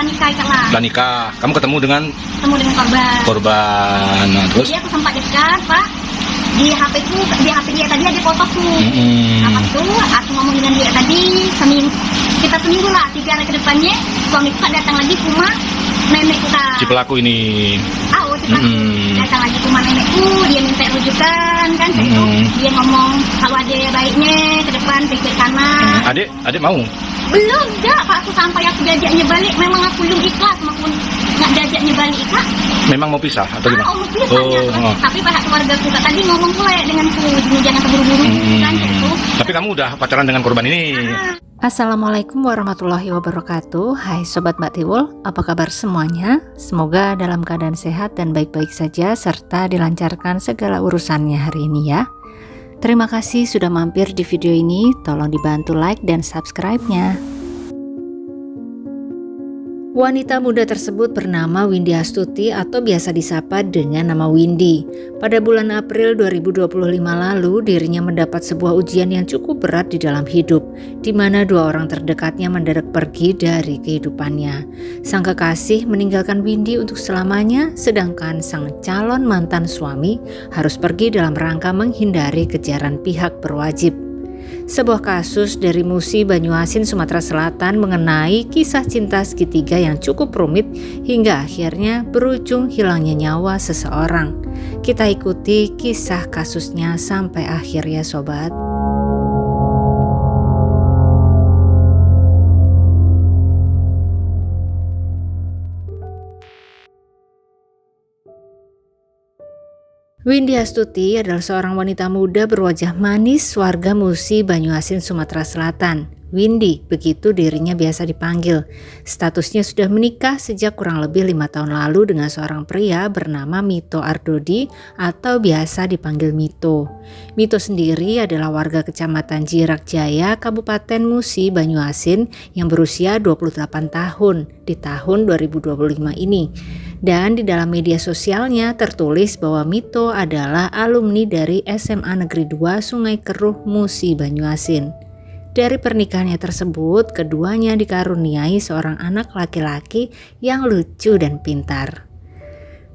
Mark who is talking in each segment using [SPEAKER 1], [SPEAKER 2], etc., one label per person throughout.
[SPEAKER 1] setelah nikah lah.
[SPEAKER 2] Setelah nikah, kamu ketemu dengan korban. Nah, terus?
[SPEAKER 1] Jadi aku sempat dekat, Pak. Di HP dia tadi ada fotoku. Apa tuh? Aku ngomong dengan dia tadi kita seminggu lah, 3 hari ke depannya suamiku datang lagi ke rumah nenekku kak.
[SPEAKER 2] Si pelaku ini.
[SPEAKER 1] Datang lagi ke rumah nenekku, dia minta rujukan kan, itu dia ngomong kalau ada baiknya ke depan pikir kanan.
[SPEAKER 2] Adik mau?
[SPEAKER 1] Belum, enggak Pak, aku sampai aku diajaknya balik, memang aku belum ikhlas maupun nggak diajaknya balik Kak.
[SPEAKER 2] Memang mau pisah atau gimana?
[SPEAKER 1] Mau pisah ya, tapi pihak keluarga kita tadi ngomong pula denganku, jangan terburu-buru kan gitu.
[SPEAKER 2] Tapi kamu udah pacaran dengan korban ini?
[SPEAKER 3] Assalamualaikum warahmatullahi wabarakatuh. Hai Sobat Mbak Tiwul, apa kabar semuanya? Semoga dalam keadaan sehat dan baik-baik saja serta dilancarkan segala urusannya hari ini ya. Terima kasih sudah mampir di video ini, tolong dibantu like dan subscribe-nya. Wanita muda tersebut bernama Windy Astuti atau biasa disapa dengan nama Windy. Pada bulan April 2025 lalu, dirinya mendapat sebuah ujian yang cukup berat di dalam hidup, di mana 2 orang terdekatnya mendadak pergi dari kehidupannya. Sang kekasih meninggalkan Windy untuk selamanya, sedangkan sang calon mantan suami harus pergi dalam rangka menghindari kejaran pihak berwajib. Sebuah kasus dari Musi Banyuasin, Sumatera Selatan mengenai kisah cinta segitiga yang cukup rumit hingga akhirnya berujung hilangnya nyawa seseorang. Kita ikuti kisah kasusnya sampai akhir ya sobat. Windy Astuti adalah seorang wanita muda berwajah manis warga Musi Banyuasin, Sumatera Selatan. Windy, begitu dirinya biasa dipanggil. Statusnya sudah menikah sejak kurang lebih 5 tahun lalu dengan seorang pria bernama Mito Ardodi atau biasa dipanggil Mito. Mito sendiri adalah warga Kecamatan Jirak Jaya, Kabupaten Musi Banyuasin yang berusia 28 tahun di tahun 2025 ini. Dan di dalam media sosialnya tertulis bahwa Mito adalah alumni dari SMA Negeri 2 Sungai Keruh Musi Banyuasin. Dari pernikahannya tersebut, keduanya dikaruniai seorang anak laki-laki yang lucu dan pintar.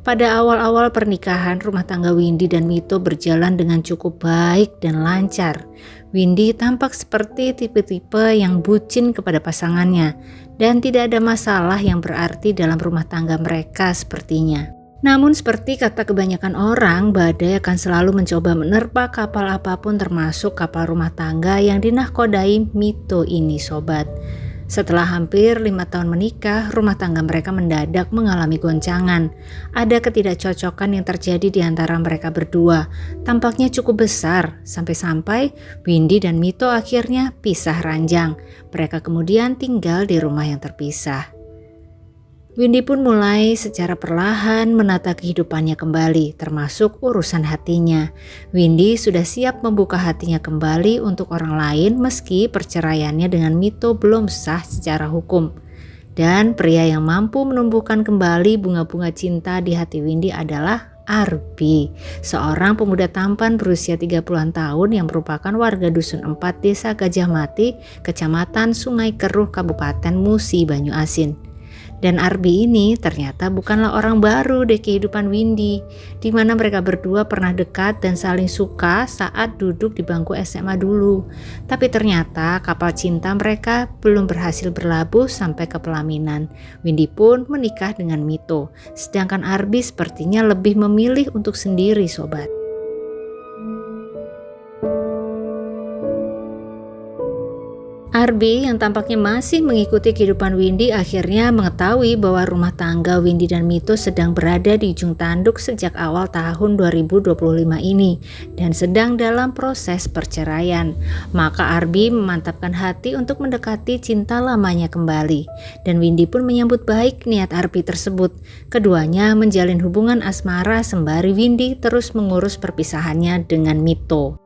[SPEAKER 3] Pada awal-awal pernikahan, rumah tangga Windy dan Mito berjalan dengan cukup baik dan lancar. Windy tampak seperti tipe-tipe yang bucin kepada pasangannya dan tidak ada masalah yang berarti dalam rumah tangga mereka sepertinya. Namun seperti kata kebanyakan orang, badai akan selalu mencoba menerpa kapal apapun termasuk kapal rumah tangga yang dinahkodai Mito ini sobat. Setelah hampir 5 tahun menikah, rumah tangga mereka mendadak mengalami goncangan. Ada ketidakcocokan yang terjadi di antara mereka berdua. Tampaknya cukup besar, sampai-sampai Windy dan Mito akhirnya pisah ranjang. Mereka kemudian tinggal di rumah yang terpisah. Windy pun mulai secara perlahan menata kehidupannya kembali, termasuk urusan hatinya. Windy sudah siap membuka hatinya kembali untuk orang lain meski perceraiannya dengan Mito belum sah secara hukum. Dan pria yang mampu menumbuhkan kembali bunga-bunga cinta di hati Windy adalah Arbi, seorang pemuda tampan berusia 30-an tahun yang merupakan warga Dusun 4 Desa Gajah Mati, Kecamatan Sungai Keruh, Kabupaten Musi Banyuasin. Dan Arbi ini ternyata bukanlah orang baru di kehidupan Windy, di mana mereka berdua pernah dekat dan saling suka saat duduk di bangku SMA dulu. Tapi ternyata kapal cinta mereka belum berhasil berlabuh sampai ke pelaminan. Windy pun menikah dengan Mito, sedangkan Arbi sepertinya lebih memilih untuk sendiri sobat. Arbi yang tampaknya masih mengikuti kehidupan Windy akhirnya mengetahui bahwa rumah tangga Windy dan Mito sedang berada di ujung tanduk sejak awal tahun 2025 ini dan sedang dalam proses perceraian. Maka Arbi memantapkan hati untuk mendekati cinta lamanya kembali dan Windy pun menyambut baik niat Arbi tersebut. Keduanya menjalin hubungan asmara sembari Windy terus mengurus perpisahannya dengan Mito.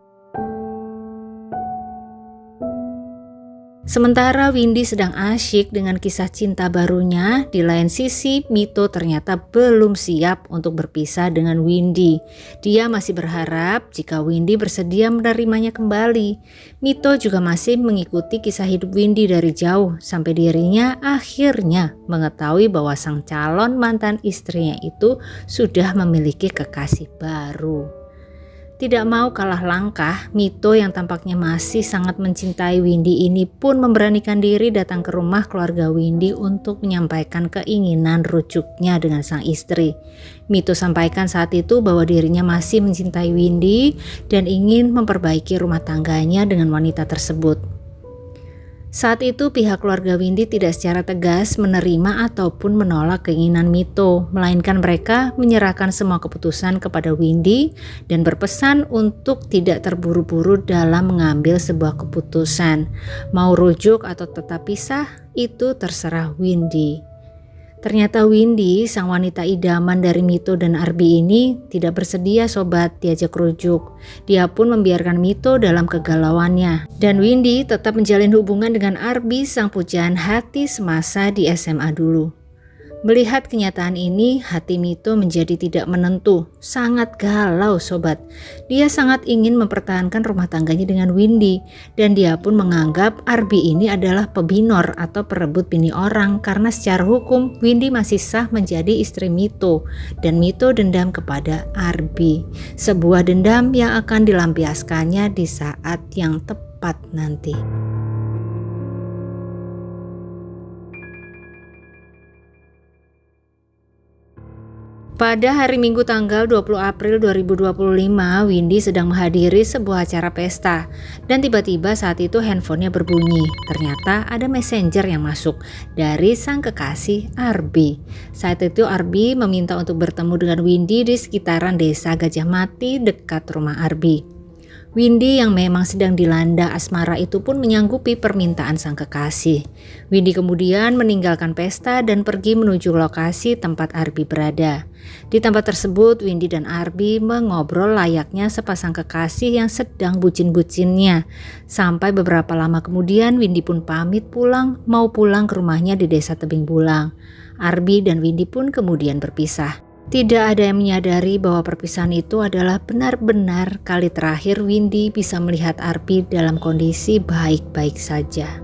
[SPEAKER 3] Sementara Windy sedang asyik dengan kisah cinta barunya, di lain sisi Mito ternyata belum siap untuk berpisah dengan Windy. Dia masih berharap jika Windy bersedia menerimanya kembali. Mito juga masih mengikuti kisah hidup Windy dari jauh sampai dirinya akhirnya mengetahui bahwa sang calon mantan istrinya itu sudah memiliki kekasih baru. Tidak mau kalah langkah, Mito yang tampaknya masih sangat mencintai Windy ini pun memberanikan diri datang ke rumah keluarga Windy untuk menyampaikan keinginan rujuknya dengan sang istri. Mito sampaikan saat itu bahwa dirinya masih mencintai Windy dan ingin memperbaiki rumah tangganya dengan wanita tersebut. Saat itu pihak keluarga Windy tidak secara tegas menerima ataupun menolak keinginan Mito, melainkan mereka menyerahkan semua keputusan kepada Windy dan berpesan untuk tidak terburu-buru dalam mengambil sebuah keputusan. Mau rujuk atau tetap pisah, itu terserah Windy. Ternyata Windy, sang wanita idaman dari Mito dan Arbi ini tidak bersedia sobat diajak rujuk. Dia pun membiarkan Mito dalam kegalauannya. Dan Windy tetap menjalin hubungan dengan Arbi, sang pujaan hati semasa di SMA dulu. Melihat kenyataan ini, hati Mito menjadi tidak menentu, sangat galau sobat. Dia sangat ingin mempertahankan rumah tangganya dengan Windy dan dia pun menganggap Arbi ini adalah pebinor atau perebut bini orang karena secara hukum Windy masih sah menjadi istri Mito dan Mito dendam kepada Arbi. Sebuah dendam yang akan dilampiaskannya di saat yang tepat nanti. Pada hari Minggu tanggal 20 April 2025, Windy sedang menghadiri sebuah acara pesta dan tiba-tiba saat itu handphonenya berbunyi. Ternyata ada messenger yang masuk dari sang kekasih Arbi. Saat itu Arbi meminta untuk bertemu dengan Windy di sekitaran desa Gajah Mati dekat rumah Arbi. Windy yang memang sedang dilanda asmara itu pun menyanggupi permintaan sang kekasih. Windy kemudian meninggalkan pesta dan pergi menuju lokasi tempat Arbi berada. Di tempat tersebut Windy dan Arbi mengobrol layaknya sepasang kekasih yang sedang bucin-bucinnya. Sampai beberapa lama kemudian Windy pun pamit pulang, mau pulang ke rumahnya di desa Tebing Bulang. Arbi dan Windy pun kemudian berpisah. Tidak ada yang menyadari bahwa perpisahan itu adalah benar-benar kali terakhir Windy bisa melihat Arbi dalam kondisi baik-baik saja.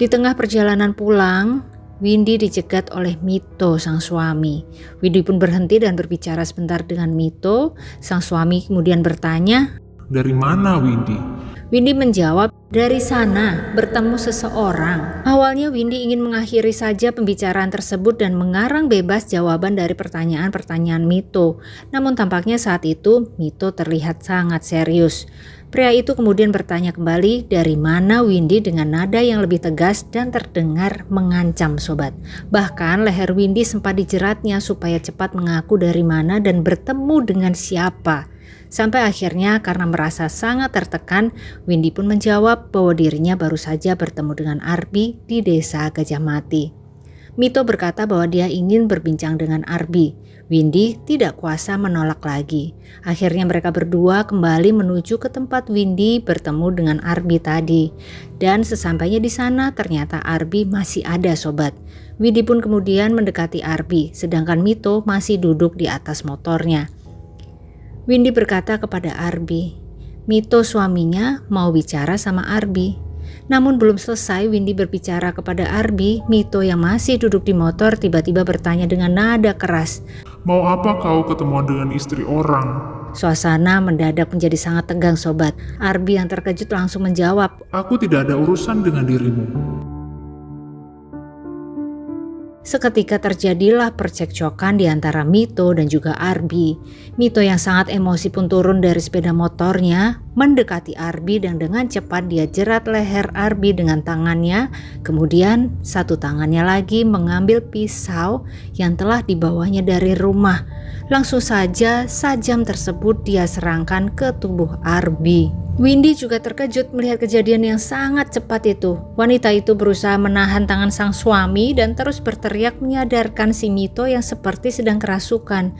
[SPEAKER 3] Di tengah perjalanan pulang, Windy dicegat oleh Mito, sang suami. Windy pun berhenti dan berbicara sebentar dengan Mito. Sang suami kemudian bertanya,
[SPEAKER 4] "Dari mana, Windy?"
[SPEAKER 3] Windy menjawab, "Dari sana, bertemu seseorang." Awalnya Windy ingin mengakhiri saja pembicaraan tersebut dan mengarang bebas jawaban dari pertanyaan-pertanyaan Mito. Namun tampaknya saat itu Mito terlihat sangat serius. Pria itu kemudian bertanya kembali dari mana Windy dengan nada yang lebih tegas dan terdengar mengancam sobat. Bahkan leher Windy sempat dijeratnya supaya cepat mengaku dari mana dan bertemu dengan siapa. Sampai akhirnya karena merasa sangat tertekan, Windy pun menjawab bahwa dirinya baru saja bertemu dengan Arbi di desa Gajah Mati. Mito berkata bahwa dia ingin berbincang dengan Arbi. Windy tidak kuasa menolak lagi. Akhirnya mereka berdua kembali menuju ke tempat Windy bertemu dengan Arbi tadi. Dan sesampainya di sana ternyata Arbi masih ada sobat. Windy pun kemudian mendekati Arbi, sedangkan Mito masih duduk di atas motornya. Windy berkata kepada Arbi, Mito suaminya mau bicara sama Arbi. Namun belum selesai Windy berbicara kepada Arbi, Mito yang masih duduk di motor tiba-tiba bertanya dengan nada keras,
[SPEAKER 4] "Mau apa kau ketemuan dengan istri orang?"
[SPEAKER 3] Suasana mendadak menjadi sangat tegang sobat. Arbi yang terkejut langsung menjawab,
[SPEAKER 4] "Aku tidak ada urusan dengan dirimu."
[SPEAKER 3] Seketika terjadilah percekcokan di antara Mito dan juga Arbi. Mito yang sangat emosi pun turun dari sepeda motornya, mendekati Arbi dan dengan cepat dia jerat leher Arbi dengan tangannya. Kemudian satu tangannya lagi mengambil pisau yang telah dibawanya dari rumah. Langsung saja sajam tersebut dia serangkan ke tubuh Arbi. Windy juga terkejut melihat kejadian yang sangat cepat itu. Wanita itu berusaha menahan tangan sang suami dan terus berteriak menyadarkan si Mito yang seperti sedang kerasukan.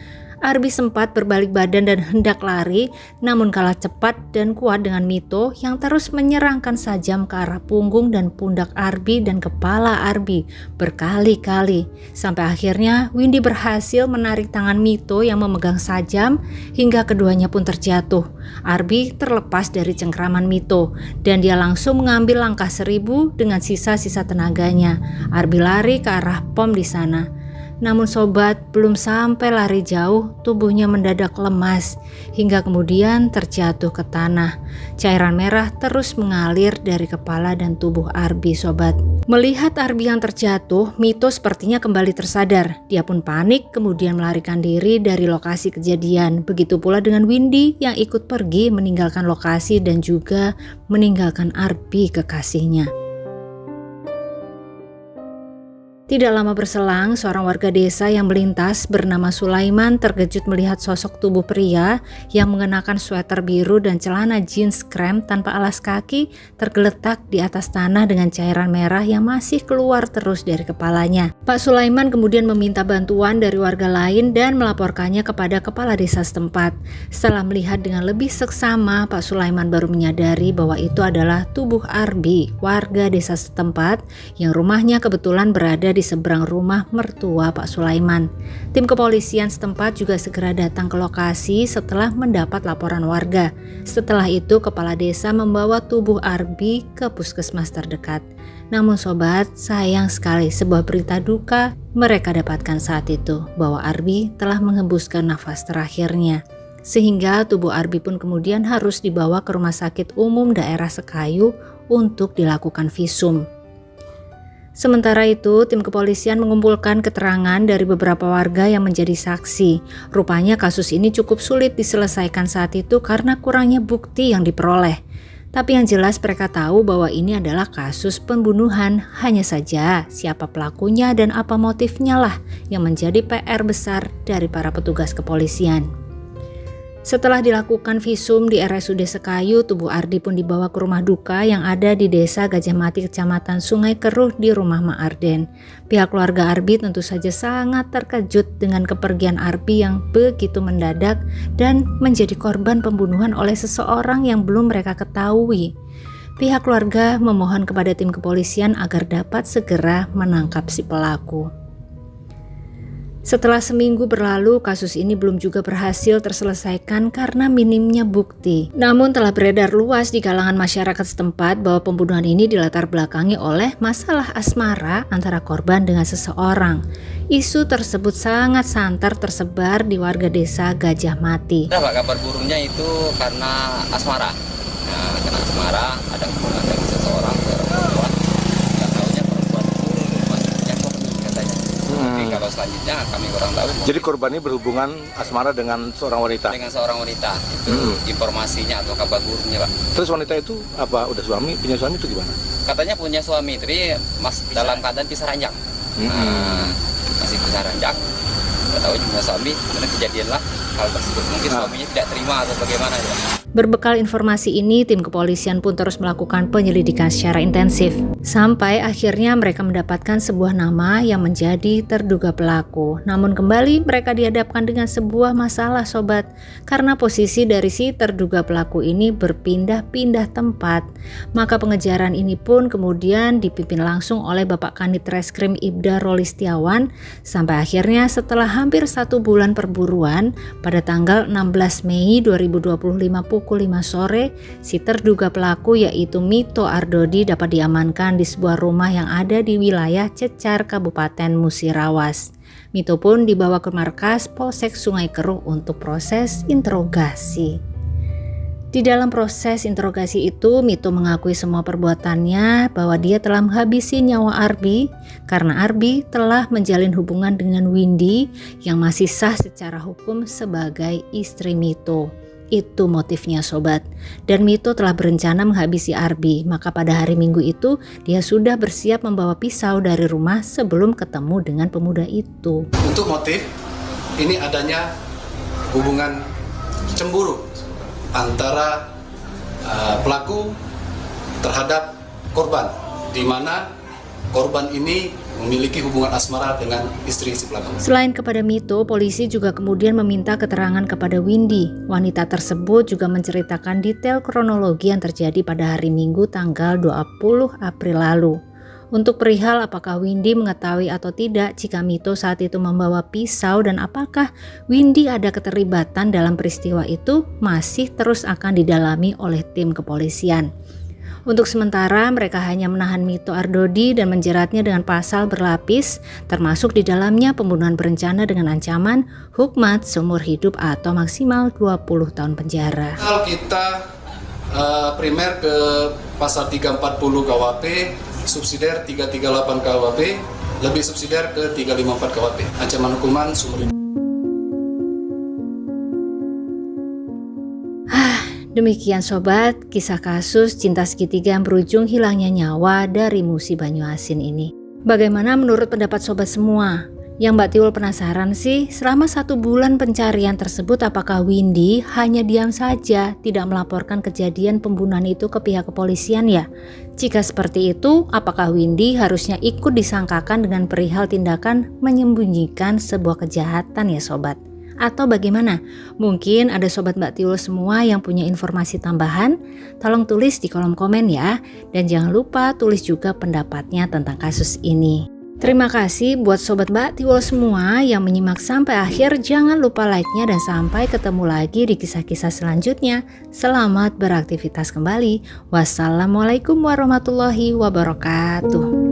[SPEAKER 3] Arbi sempat berbalik badan dan hendak lari, namun kalah cepat dan kuat dengan Mito yang terus menyerangkan sajam ke arah punggung dan pundak Arbi dan kepala Arbi berkali-kali. Sampai akhirnya Windy berhasil menarik tangan Mito yang memegang sajam hingga keduanya pun terjatuh. Arbi terlepas dari cengkraman Mito dan dia langsung mengambil langkah 1000 dengan sisa-sisa tenaganya. Arbi lari ke arah pom di sana. Namun sobat, belum sampai lari jauh, tubuhnya mendadak lemas hingga kemudian terjatuh ke tanah. Cairan merah terus mengalir dari kepala dan tubuh Arbi, sobat. Melihat Arbi yang terjatuh, Mito sepertinya kembali tersadar. Dia pun panik kemudian melarikan diri dari lokasi kejadian. Begitu pula dengan Windy yang ikut pergi meninggalkan lokasi dan juga meninggalkan Arbi kekasihnya. Tidak lama berselang, seorang warga desa yang melintas bernama Sulaiman terkejut melihat sosok tubuh pria yang mengenakan sweater biru dan celana jeans krem tanpa alas kaki tergeletak di atas tanah dengan cairan merah yang masih keluar terus dari kepalanya. Pak Sulaiman kemudian meminta bantuan dari warga lain dan melaporkannya kepada kepala desa setempat. Setelah melihat dengan lebih seksama, Pak Sulaiman baru menyadari bahwa itu adalah tubuh Arbi, warga desa setempat yang rumahnya kebetulan berada di seberang rumah mertua Pak Sulaiman. Tim kepolisian setempat juga segera datang ke lokasi setelah mendapat laporan warga. Setelah itu kepala desa membawa tubuh Arbi ke puskesmas terdekat. Namun sobat, sayang sekali sebuah berita duka mereka dapatkan saat itu, bahwa Arbi telah menghembuskan nafas terakhirnya. Sehingga tubuh Arbi pun kemudian harus dibawa ke Rumah Sakit Umum Daerah Sekayu untuk dilakukan visum. Sementara itu, tim kepolisian mengumpulkan keterangan dari beberapa warga yang menjadi saksi. Rupanya kasus ini cukup sulit diselesaikan saat itu karena kurangnya bukti yang diperoleh. Tapi yang jelas mereka tahu bahwa ini adalah kasus pembunuhan. Hanya saja siapa pelakunya dan apa motifnya lah yang menjadi PR besar dari para petugas kepolisian. Setelah dilakukan visum di RSUD Sekayu, tubuh Ardi pun dibawa ke rumah duka yang ada di Desa Gajah Mati, Kecamatan Sungai Keruh di rumah Ma Arden. Pihak keluarga Arbi tentu saja sangat terkejut dengan kepergian Arbi yang begitu mendadak dan menjadi korban pembunuhan oleh seseorang yang belum mereka ketahui. Pihak keluarga memohon kepada tim kepolisian agar dapat segera menangkap si pelaku. Setelah seminggu berlalu, kasus ini belum juga berhasil terselesaikan karena minimnya bukti. Namun telah beredar luas di kalangan masyarakat setempat bahwa pembunuhan ini dilatar belakangi oleh masalah asmara antara korban dengan seseorang. Isu tersebut sangat santer tersebar di warga desa Gajah Mati.
[SPEAKER 5] Ada Pak, kabar burungnya itu karena asmara. Nah, karena asmara ada hubungan dengan seseorang perempuan. Nggak tahunya perempuan itu maksudnya kok katanya. Tapi kalau selanjutnya kami kurang tahu.
[SPEAKER 2] Jadi korban ini berhubungan asmara dengan seorang wanita?
[SPEAKER 5] Dengan seorang wanita, itu informasinya atau kabar burungnya Pak.
[SPEAKER 2] Terus wanita itu apa, udah suami, punya suami itu gimana?
[SPEAKER 5] Katanya punya suami, tapi dalam keadaan pisah ranjang. Masih pisah ranjang, nggak tahu juga suami, karena kejadianlah hal tersebut. Mungkin suaminya tidak terima atau bagaimana ya.
[SPEAKER 3] Berbekal informasi ini, tim kepolisian pun terus melakukan penyelidikan secara intensif. Sampai akhirnya mereka mendapatkan sebuah nama yang menjadi terduga pelaku. Namun kembali mereka dihadapkan dengan sebuah masalah sobat. Karena posisi dari si terduga pelaku ini berpindah-pindah tempat. Maka pengejaran ini pun kemudian dipimpin langsung oleh Bapak Kanit Reskrim Ibda Roli Setiawan. Sampai akhirnya setelah hampir 1 bulan perburuan, pada tanggal 16 Mei 2025 pukul 5 sore, si terduga pelaku yaitu Mito Ardodi dapat diamankan di sebuah rumah yang ada di wilayah Cecar, Kabupaten Musirawas. Mito pun dibawa ke markas Polsek Sungai Keruh untuk proses interogasi. Di dalam proses interogasi itu, Mito mengakui semua perbuatannya, bahwa dia telah menghabisi nyawa Arbi karena Arbi telah menjalin hubungan dengan Windy yang masih sah secara hukum sebagai istri Mito. Itu motifnya sobat. Dan Mito telah berencana menghabisi Arbi. Maka pada hari Minggu itu dia sudah bersiap membawa pisau dari rumah sebelum ketemu dengan pemuda itu.
[SPEAKER 6] Untuk motif ini adanya hubungan cemburu antara pelaku terhadap korban, di mana korban ini memiliki hubungan asmara dengan istri si pelaku.
[SPEAKER 3] Selain kepada Mito, polisi juga kemudian meminta keterangan kepada Windy. Wanita tersebut juga menceritakan detail kronologi yang terjadi pada hari Minggu tanggal 20 April lalu. Untuk perihal apakah Windy mengetahui atau tidak jika Mito saat itu membawa pisau dan apakah Windy ada keterlibatan dalam peristiwa itu masih terus akan didalami oleh tim kepolisian. Untuk sementara mereka hanya menahan Mito Ardodi dan menjeratnya dengan pasal berlapis, termasuk di dalamnya pembunuhan berencana dengan ancaman hukuman seumur hidup atau maksimal 20 tahun penjara.
[SPEAKER 6] Kita primer ke pasal 340 KUHP, subsidiar 338 KUHP, lebih subsidiar ke 354 KUHP. Ancaman hukuman seumur hidup.
[SPEAKER 3] Demikian sobat, kisah kasus cinta segitiga yang berujung hilangnya nyawa dari Musi Banyuasin ini. Bagaimana menurut pendapat sobat semua? Yang Mbak Tiwul penasaran sih, selama 1 bulan pencarian tersebut apakah Windy hanya diam saja tidak melaporkan kejadian pembunuhan itu ke pihak kepolisian ya? Jika seperti itu, apakah Windy harusnya ikut disangkakan dengan perihal tindakan menyembunyikan sebuah kejahatan ya sobat? Atau bagaimana? Mungkin ada sobat Mbak Tiwul semua yang punya informasi tambahan, tolong tulis di kolom komen ya. Dan jangan lupa tulis juga pendapatnya tentang kasus ini. Terima kasih buat sobat Mbak Tiwul semua yang menyimak sampai akhir. Jangan lupa like-nya dan sampai ketemu lagi di kisah-kisah selanjutnya. Selamat beraktivitas kembali. Wassalamualaikum warahmatullahi wabarakatuh.